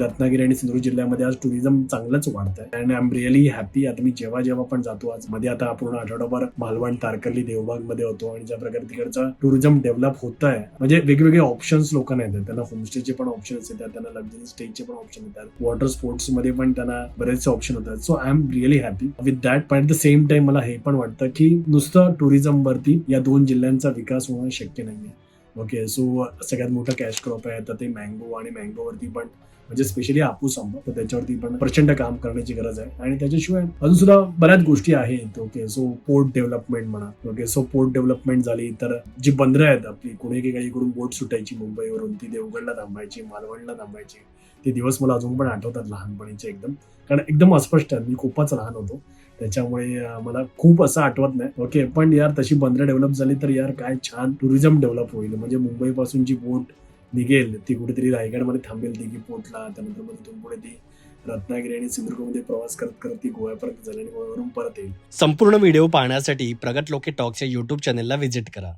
रत्नागिरी आणि सिंधुदुर्ग जिल्ह्यामध्ये आज टुरिझम चांगलंच वाढत आहे and I am really happy. आता मी जेव्हा पण जातो, आज मध्ये आता पूर्ण आठवडाभर मालवण, तारकर्ली, देवबाग मध्ये होतो आणि ज्या प्रकारे तिकडचं टुरिझम डेव्हलप होत आहे, म्हणजे वेगवेगळे ऑप्शन्स लोकांना येतात. त्यांना होमस्टेचे पण ऑप्शन्स येतात, त्यांना लक्झरी स्टेचे पण ऑप्शन येतात, वॉटर स्पोर्ट्स मध्ये पण त्यांना बरेचसे ऑप्शन होतात. So I am really happy with that. पण ॲट द सेम टाइम मला हे पण वाटतं की नुसतं टुरिझम वरती या दोन जिल्ह्यांचा विकास होणं शक्य नाहीये. ओके, सो सगळ्यात मोठं कॅश क्रॉप आहे तर ते मँगो, आणि मँगोवरती पण म्हणजे स्पेशली हापूस आंबा, तर त्याच्यावरती पण प्रचंड काम करण्याची गरज आहे. आणि त्याच्याशिवाय अजून सुद्धा बऱ्याच गोष्टी आहेत. ओके, सो पोर्ट डेव्हलपमेंट म्हणा. ओके, सो पोर्ट डेव्हलपमेंट झाली तर जी बंदरं आहेत आपली, कोणी इकडून बोट सुटायची मुंबईवरून, ती देवगडला थांबायची, मालवणला थांबायची, ते दिवस मला अजून पण आठवतात लहानपणीचे एकदम. कारण एकदम अस्पष्ट आहे, मी खूपच लहान होतो त्याच्यामुळे मला खूप असं आठवत नाही. ओके, पण यार तशी बंदरं डेव्हलप झाली तर यार काय छान टुरिझम डेव्हलप होईल. म्हणजे मुंबई पासून जी बोट निघेल ती कुठेतरी रायगडमध्ये थांबेल दिघी पोर्टला, त्यानंतर मग तिथून पुढे ती रत्नागिरी आणि सिंधुदुर्गमध्ये प्रवास करत करत ती गोव्यापर्यंत जाईल आणि गोव्यावरून परत येईल. संपूर्ण व्हिडिओ पाहण्यासाठी प्रगत लोके टॉक्सच्या YouTube चॅनेलला व्हिजिट करा.